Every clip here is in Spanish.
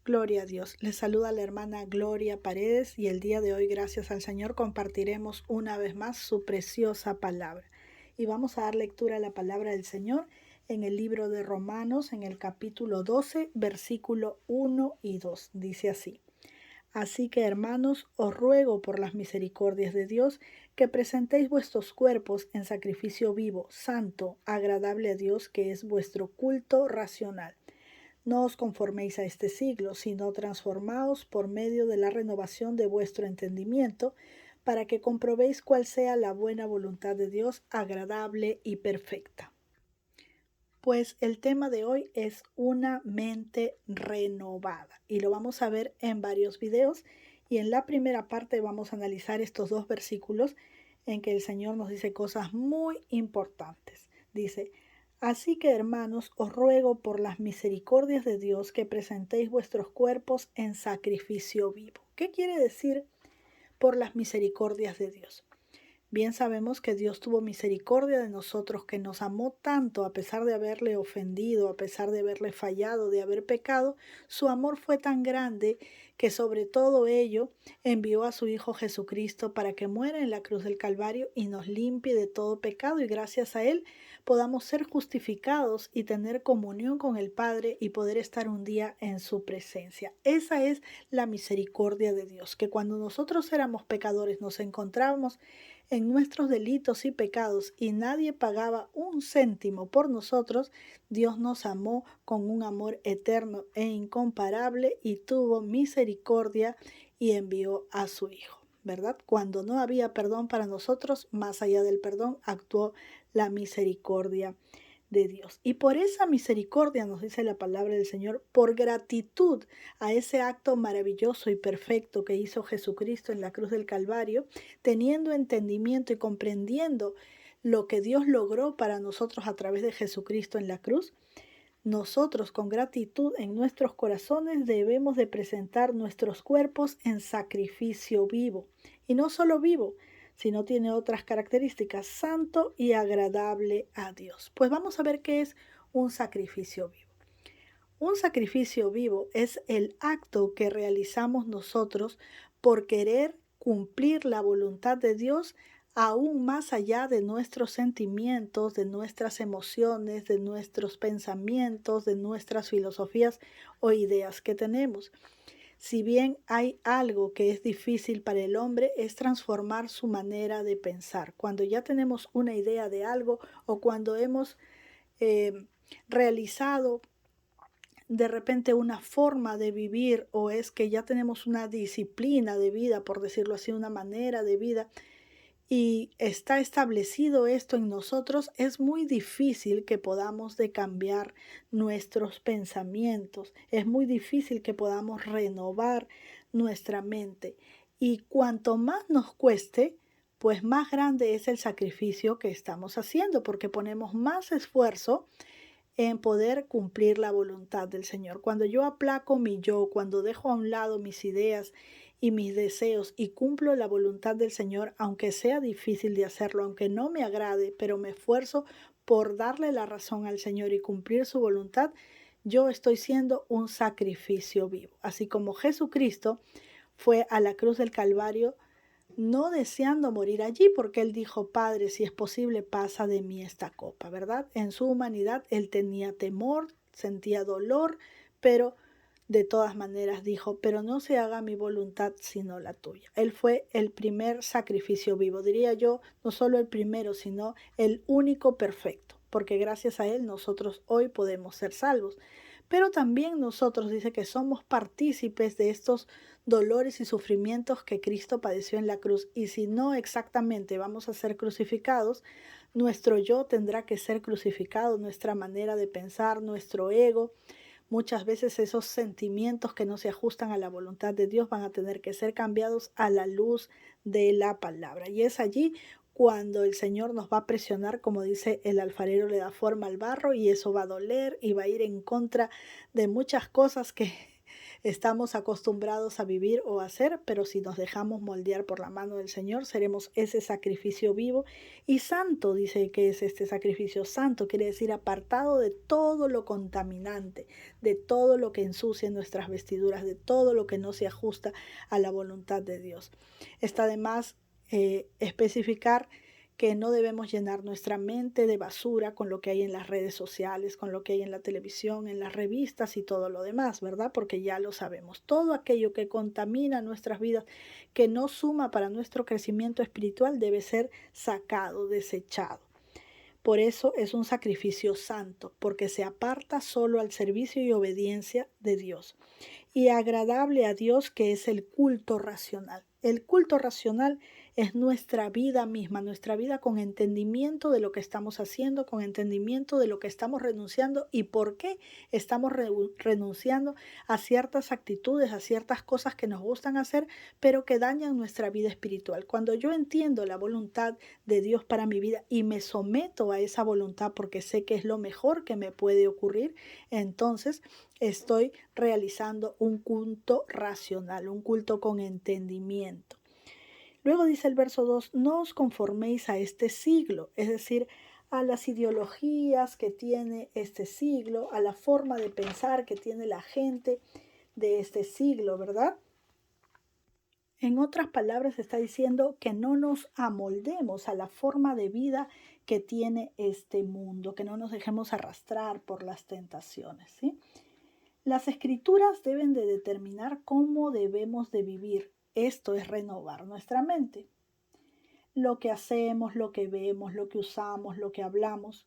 Gloria a Dios. Les saluda la hermana Gloria Paredes y el día de hoy, gracias al Señor, compartiremos una vez más su preciosa palabra. Y vamos a dar lectura a la palabra del Señor en el libro de Romanos, en el capítulo 12, versículo 1 y 2. Dice así: Así que, hermanos, os ruego por las misericordias de Dios que presentéis vuestros cuerpos en sacrificio vivo, santo, agradable a Dios, que es vuestro culto racional. No os conforméis a este siglo, sino transformaos por medio de la renovación de vuestro entendimiento, para que comprobéis cuál sea la buena voluntad de Dios, agradable y perfecta. Pues el tema de hoy es una mente renovada y lo vamos a ver en varios videos, y en la primera parte vamos a analizar estos dos versículos en que el Señor nos dice cosas muy importantes. Dice: Así que, hermanos, os ruego por las misericordias de Dios que presentéis vuestros cuerpos en sacrificio vivo. ¿Qué quiere decir por las misericordias de Dios? Bien sabemos que Dios tuvo misericordia de nosotros, que nos amó tanto a pesar de haberle ofendido, a pesar de haberle fallado, de haber pecado. Su amor fue tan grande que sobre todo ello envió a su Hijo Jesucristo para que muera en la cruz del Calvario y nos limpie de todo pecado, y gracias a Él podamos ser justificados y tener comunión con el Padre y poder estar un día en su presencia. Esa es la misericordia de Dios, que cuando nosotros éramos pecadores nos encontrábamos en nuestros delitos y pecados y nadie pagaba un céntimo por nosotros. Dios nos amó con un amor eterno e incomparable y tuvo misericordia y envió a su Hijo, ¿verdad? Cuando no había perdón para nosotros, más allá del perdón, actuó la misericordia de Dios. Y por esa misericordia, nos dice la palabra del Señor, por gratitud a ese acto maravilloso y perfecto que hizo Jesucristo en la cruz del Calvario, teniendo entendimiento y comprendiendo lo que Dios logró para nosotros a través de Jesucristo en la cruz, nosotros con gratitud en nuestros corazones debemos de presentar nuestros cuerpos en sacrificio vivo. Y no solo vivo, sino tiene otras características: santo y agradable a Dios. Pues vamos a ver qué es un sacrificio vivo. Un sacrificio vivo es el acto que realizamos nosotros por querer cumplir la voluntad de Dios aún más allá de nuestros sentimientos, de nuestras emociones, de nuestros pensamientos, de nuestras filosofías o ideas que tenemos. Si bien hay algo que es difícil para el hombre, es transformar su manera de pensar. Cuando ya tenemos una idea de algo o cuando hemos realizado de repente una forma de vivir, o es que ya tenemos una disciplina de vida, por decirlo así, una manera de vida, y está establecido esto en nosotros, es muy difícil que podamos de cambiar nuestros pensamientos, es muy difícil que podamos renovar nuestra mente. Y cuanto más nos cueste, pues más grande es el sacrificio que estamos haciendo, porque ponemos más esfuerzo en poder cumplir la voluntad del Señor. Cuando yo aplaco mi yo, cuando dejo a un lado mis ideas y mis deseos y cumplo la voluntad del Señor, aunque sea difícil de hacerlo, aunque no me agrade, pero me esfuerzo por darle la razón al Señor y cumplir su voluntad, yo estoy siendo un sacrificio vivo. Así como Jesucristo fue a la cruz del Calvario no deseando morir allí, porque él dijo: Padre, si es posible, pasa de mí esta copa, ¿verdad? En su humanidad él tenía temor, sentía dolor, pero de todas maneras dijo: pero no se haga mi voluntad sino la tuya. Él fue el primer sacrificio vivo, diría yo, no solo el primero, sino el único perfecto, porque gracias a él nosotros hoy podemos ser salvos. Pero también nosotros, dice, que somos partícipes de estos dolores y sufrimientos que Cristo padeció en la cruz. Y si no exactamente vamos a ser crucificados, nuestro yo tendrá que ser crucificado, nuestra manera de pensar, nuestro ego. Muchas veces esos sentimientos que no se ajustan a la voluntad de Dios van a tener que ser cambiados a la luz de la palabra. Y es allí cuando el Señor nos va a presionar, como dice: el alfarero le da forma al barro, y eso va a doler y va a ir en contra de muchas cosas que estamos acostumbrados a vivir o hacer, pero si nos dejamos moldear por la mano del Señor, seremos ese sacrificio vivo y santo. Dice que es este sacrificio santo, quiere decir apartado de todo lo contaminante, de todo lo que ensucia nuestras vestiduras, de todo lo que no se ajusta a la voluntad de Dios. Está además especificar que no debemos llenar nuestra mente de basura con lo que hay en las redes sociales, con lo que hay en la televisión, en las revistas y todo lo demás, ¿verdad? Porque ya lo sabemos. Todo aquello que contamina nuestras vidas, que no suma para nuestro crecimiento espiritual, debe ser sacado, desechado. Por eso es un sacrificio santo, porque se aparta solo al servicio y obediencia de Dios. Y agradable a Dios, que es el culto racional. El culto racional es nuestra vida misma, nuestra vida con entendimiento de lo que estamos haciendo, con entendimiento de lo que estamos renunciando y por qué estamos renunciando a ciertas actitudes, a ciertas cosas que nos gustan hacer, pero que dañan nuestra vida espiritual. Cuando yo entiendo la voluntad de Dios para mi vida y me someto a esa voluntad porque sé que es lo mejor que me puede ocurrir, entonces estoy realizando un culto racional, un culto con entendimiento. Luego dice el verso 2, no os conforméis a este siglo, es decir, a las ideologías que tiene este siglo, a la forma de pensar que tiene la gente de este siglo, ¿verdad? En otras palabras está diciendo que no nos amoldemos a la forma de vida que tiene este mundo, que no nos dejemos arrastrar por las tentaciones, ¿sí? Las escrituras deben de determinar cómo debemos de vivir. Esto es renovar nuestra mente. Lo que hacemos, lo que vemos, lo que usamos, lo que hablamos,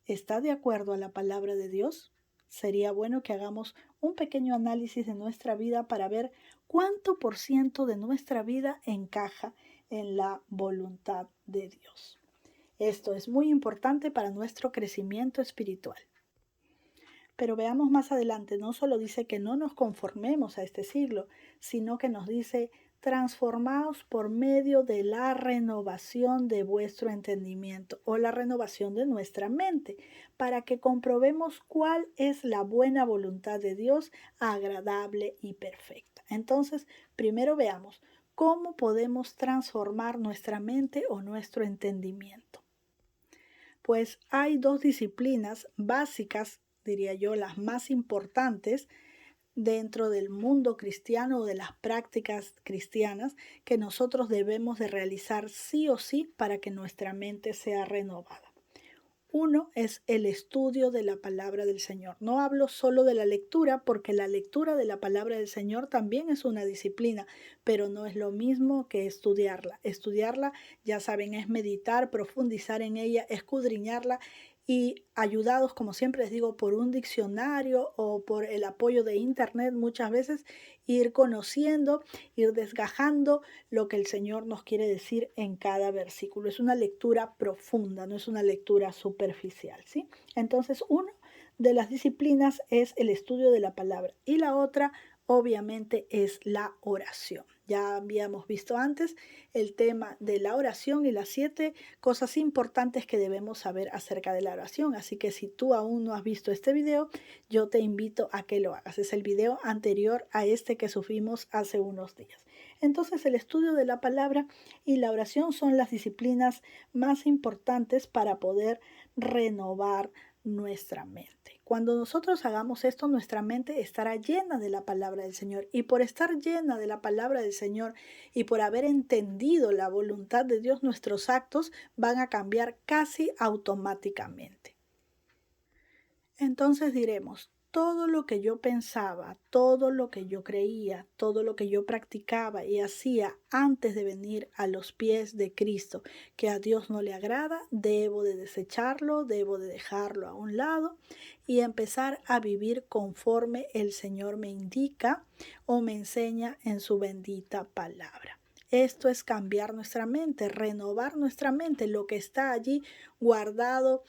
¿está de acuerdo a la palabra de Dios? Sería bueno que hagamos un pequeño análisis de nuestra vida para ver cuánto por ciento de nuestra vida encaja en la voluntad de Dios. Esto es muy importante para nuestro crecimiento espiritual. Pero veamos más adelante, no solo dice que no nos conformemos a este siglo, sino que nos dice, transformaos por medio de la renovación de vuestro entendimiento o la renovación de nuestra mente, para que comprobemos cuál es la buena voluntad de Dios, agradable y perfecta. Entonces, primero veamos cómo podemos transformar nuestra mente o nuestro entendimiento. Pues hay dos disciplinas básicas, diría yo, las más importantes dentro del mundo cristiano o de las prácticas cristianas que nosotros debemos de realizar sí o sí para que nuestra mente sea renovada. Uno es el estudio de la palabra del Señor. No hablo solo de la lectura, porque la lectura de la palabra del Señor también es una disciplina, pero no es lo mismo que estudiarla. Estudiarla, ya saben, es meditar, profundizar en ella, escudriñarla y ayudados, como siempre les digo, por un diccionario o por el apoyo de internet, muchas veces ir conociendo, ir desgajando lo que el Señor nos quiere decir en cada versículo. Es una lectura profunda, no es una lectura superficial, ¿sí? Entonces, una de las disciplinas es el estudio de la palabra y la otra, obviamente, es la oración. Ya habíamos visto antes el tema de la oración y las 7 cosas importantes que debemos saber acerca de la oración. Así que si tú aún no has visto este video, yo te invito a que lo hagas. Es el video anterior a este que subimos hace unos días. Entonces, el estudio de la palabra y la oración son las disciplinas más importantes para poder renovar nuestra mente. Cuando nosotros hagamos esto, nuestra mente estará llena de la palabra del Señor. Y por estar llena de la palabra del Señor y por haber entendido la voluntad de Dios, nuestros actos van a cambiar casi automáticamente. Entonces diremos, todo lo que yo pensaba, todo lo que yo creía, todo lo que yo practicaba y hacía antes de venir a los pies de Cristo, que a Dios no le agrada, debo de desecharlo, debo de dejarlo a un lado y empezar a vivir conforme el Señor me indica o me enseña en su bendita palabra. Esto es cambiar nuestra mente, renovar nuestra mente, lo que está allí guardado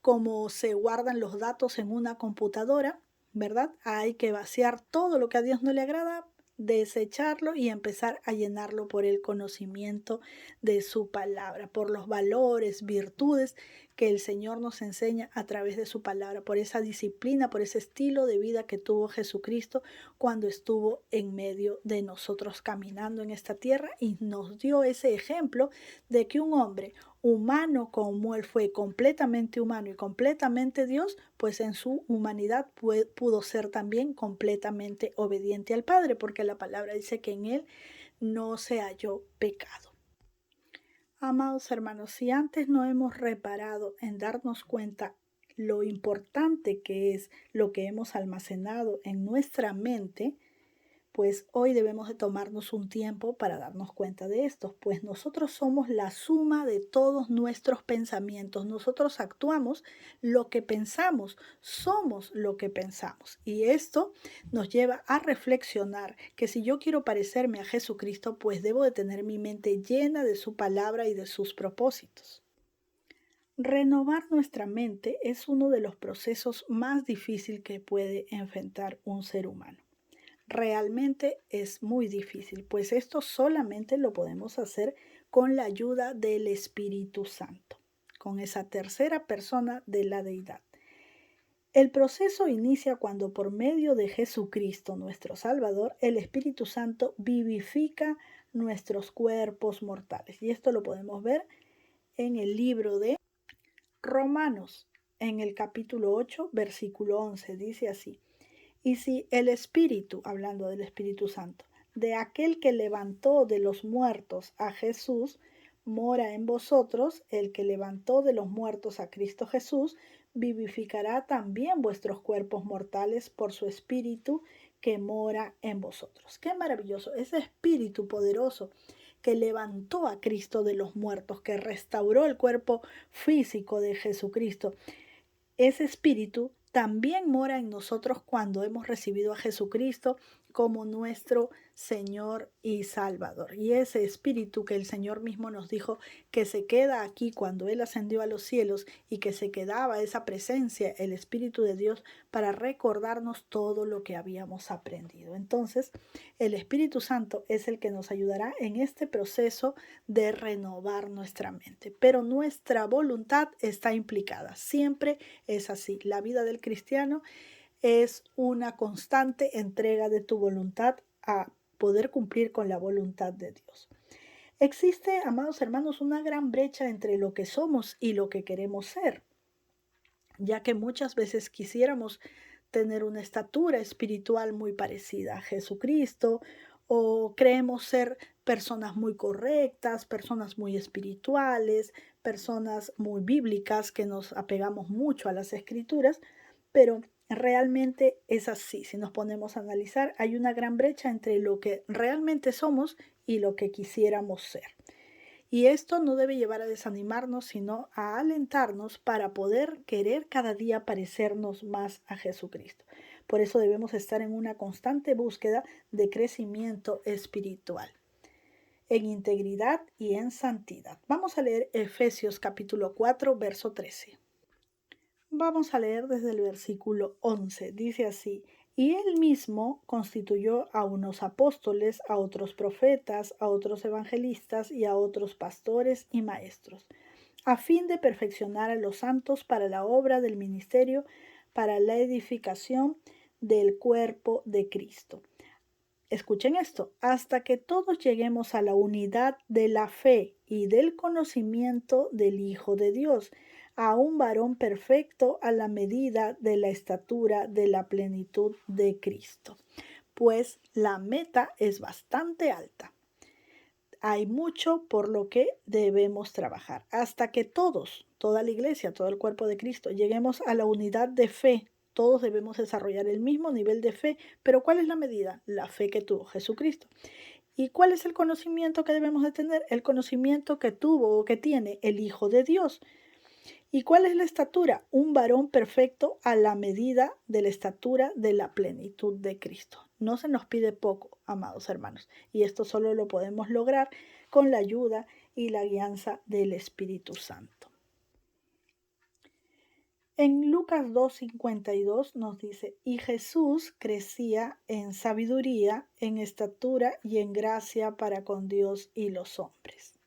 como se guardan los datos en una computadora, ¿verdad? Hay que vaciar todo lo que a Dios no le agrada, desecharlo y empezar a llenarlo por el conocimiento de su palabra, por los valores, virtudes que el Señor nos enseña a través de su palabra, por esa disciplina, por ese estilo de vida que tuvo Jesucristo cuando estuvo en medio de nosotros caminando en esta tierra y nos dio ese ejemplo de que un hombre humano como él fue completamente humano y completamente Dios, pues en su humanidad pudo ser también completamente obediente al Padre, porque la palabra dice que en él no se halló pecado. Amados hermanos, si antes no hemos reparado en darnos cuenta lo importante que es lo que hemos almacenado en nuestra mente, pues hoy debemos de tomarnos un tiempo para darnos cuenta de esto, pues nosotros somos la suma de todos nuestros pensamientos. Nosotros actuamos lo que pensamos, somos lo que pensamos. Y esto nos lleva a reflexionar que si yo quiero parecerme a Jesucristo, pues debo de tener mi mente llena de su palabra y de sus propósitos. Renovar nuestra mente es uno de los procesos más difíciles que puede enfrentar un ser humano. Realmente es muy difícil, pues esto solamente lo podemos hacer con la ayuda del Espíritu Santo, con esa tercera persona de la deidad. El proceso inicia cuando por medio de Jesucristo, nuestro Salvador, el Espíritu Santo vivifica nuestros cuerpos mortales. Y esto lo podemos ver en el libro de Romanos, en el capítulo 8, versículo 11. Dice así: y si el Espíritu, hablando del Espíritu Santo, de aquel que levantó de los muertos a Jesús, mora en vosotros, el que levantó de los muertos a Cristo Jesús, vivificará también vuestros cuerpos mortales por su Espíritu que mora en vosotros. Qué maravilloso, ese Espíritu poderoso que levantó a Cristo de los muertos, que restauró el cuerpo físico de Jesucristo. Ese Espíritu también mora en nosotros cuando hemos recibido a Jesucristo como nuestro Señor y Salvador. Y ese Espíritu que el Señor mismo nos dijo que se queda aquí cuando Él ascendió a los cielos y que se quedaba esa presencia, el Espíritu de Dios, para recordarnos todo lo que habíamos aprendido. Entonces, el Espíritu Santo es el que nos ayudará en este proceso de renovar nuestra mente. Pero nuestra voluntad está implicada. Siempre es así. La vida del cristiano es una constante entrega de tu voluntad a poder cumplir con la voluntad de Dios. Existe, amados hermanos, una gran brecha entre lo que somos y lo que queremos ser, ya que muchas veces quisiéramos tener una estatura espiritual muy parecida a Jesucristo, o creemos ser personas muy correctas, personas muy espirituales, personas muy bíblicas, que nos apegamos mucho a las escrituras, pero realmente es así. Si nos ponemos a analizar, hay una gran brecha entre lo que realmente somos y lo que quisiéramos ser. Y esto no debe llevar a desanimarnos, sino a alentarnos para poder querer cada día parecernos más a Jesucristo. Por eso debemos estar en una constante búsqueda de crecimiento espiritual, en integridad y en santidad. Vamos a leer Efesios capítulo 4, verso 13. Vamos a leer desde el versículo 11. Dice así: y él mismo constituyó a unos apóstoles, a otros profetas, a otros evangelistas y a otros pastores y maestros, a fin de perfeccionar a los santos para la obra del ministerio, para la edificación del cuerpo de Cristo. Escuchen esto: hasta que todos lleguemos a la unidad de la fe y del conocimiento del Hijo de Dios, a un varón perfecto a la medida de la estatura de la plenitud de Cristo. Pues la meta es bastante alta. Hay mucho por lo que debemos trabajar. Hasta que todos, toda la iglesia, todo el cuerpo de Cristo, lleguemos a la unidad de fe. Todos debemos desarrollar el mismo nivel de fe. Pero ¿cuál es la medida? La fe que tuvo Jesucristo. ¿Y cuál es el conocimiento que debemos de tener? El conocimiento que tuvo o que tiene el Hijo de Dios. ¿Y cuál es la estatura? Un varón perfecto a la medida de la estatura de la plenitud de Cristo. No se nos pide poco, amados hermanos, y esto solo lo podemos lograr con la ayuda y la guianza del Espíritu Santo. En Lucas 2:52 nos dice: y Jesús crecía en sabiduría, en estatura y en gracia para con Dios y los hombres.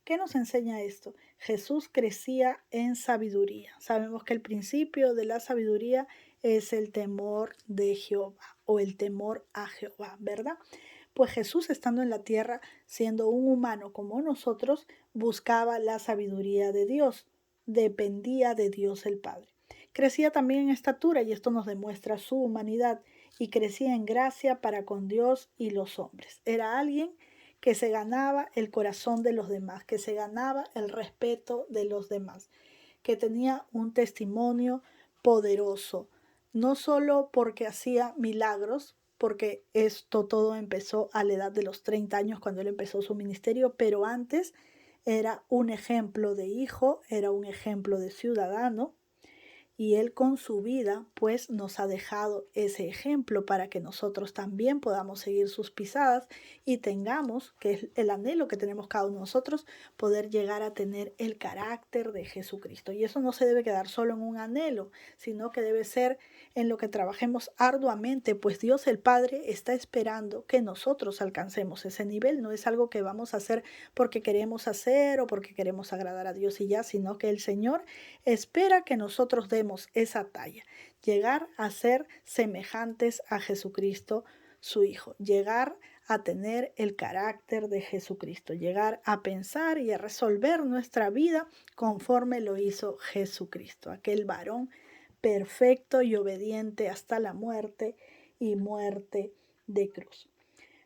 ¿Qué nos enseña esto? Jesús crecía en sabiduría. Sabemos que el principio de la sabiduría es el temor de Jehová o el temor a Jehová, ¿verdad? Pues Jesús, estando en la tierra, siendo un humano como nosotros, buscaba la sabiduría de Dios, dependía de Dios el Padre. Crecía también en estatura, y esto nos demuestra su humanidad, y crecía en gracia para con Dios y los hombres. Era alguien que se ganaba el corazón de los demás, que se ganaba el respeto de los demás, que tenía un testimonio poderoso, no solo porque hacía milagros, porque esto todo empezó a la edad de los 30 años cuando él empezó su ministerio, pero antes era un ejemplo de hijo, era un ejemplo de ciudadano, y él con su vida pues nos ha dejado ese ejemplo para que nosotros también podamos seguir sus pisadas y tengamos, que es el anhelo que tenemos cada uno de nosotros, poder llegar a tener el carácter de Jesucristo. Y eso no se debe quedar solo en un anhelo, sino que debe ser en lo que trabajemos arduamente, pues Dios el Padre está esperando que nosotros alcancemos ese nivel. No es algo que vamos a hacer porque queremos hacer o porque queremos agradar a Dios y ya, sino que el Señor espera que nosotros demos esa talla, llegar a ser semejantes a Jesucristo, su Hijo, llegar a tener el carácter de Jesucristo, llegar a pensar y a resolver nuestra vida conforme lo hizo Jesucristo, aquel varón perfecto y obediente hasta la muerte y muerte de cruz.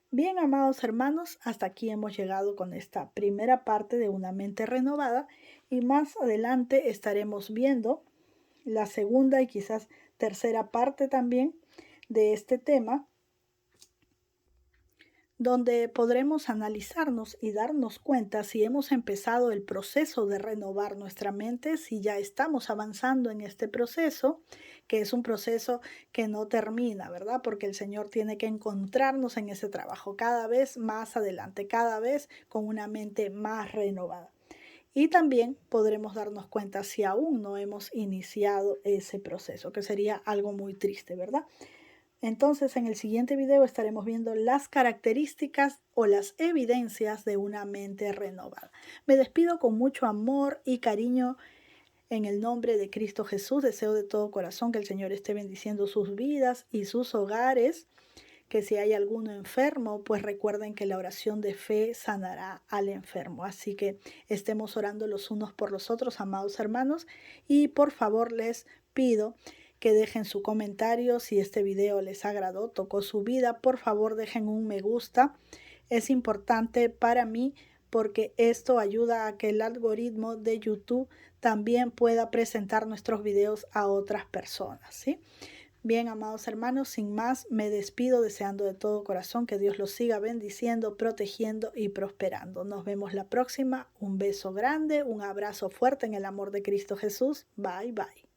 Bien, amados hermanos, hasta aquí hemos llegado con esta primera parte de Una mente renovada, y más adelante estaremos viendo la segunda y quizás tercera parte también de este tema, donde podremos analizarnos y darnos cuenta si hemos empezado el proceso de renovar nuestra mente, si ya estamos avanzando en este proceso, que es un proceso que no termina, ¿verdad? Porque el Señor tiene que encontrarnos en ese trabajo cada vez más adelante, cada vez con una mente más renovada. Y también podremos darnos cuenta si aún no hemos iniciado ese proceso, que sería algo muy triste, ¿verdad? Entonces, en el siguiente video estaremos viendo las características o las evidencias de una mente renovada. Me despido con mucho amor y cariño en el nombre de Cristo Jesús. Deseo de todo corazón que el Señor esté bendiciendo sus vidas y sus hogares. Que si hay alguno enfermo, pues recuerden que la oración de fe sanará al enfermo. Así que estemos orando los unos por los otros, amados hermanos. Y por favor les pido que dejen su comentario si este video les agradó, tocó su vida. Por favor dejen un me gusta. Es importante para mí porque esto ayuda a que el algoritmo de YouTube también pueda presentar nuestros videos a otras personas, ¿sí? Bien, amados hermanos, sin más, me despido deseando de todo corazón que Dios los siga bendiciendo, protegiendo y prosperando. Nos vemos la próxima. Un beso grande, un abrazo fuerte en el amor de Cristo Jesús. Bye, bye.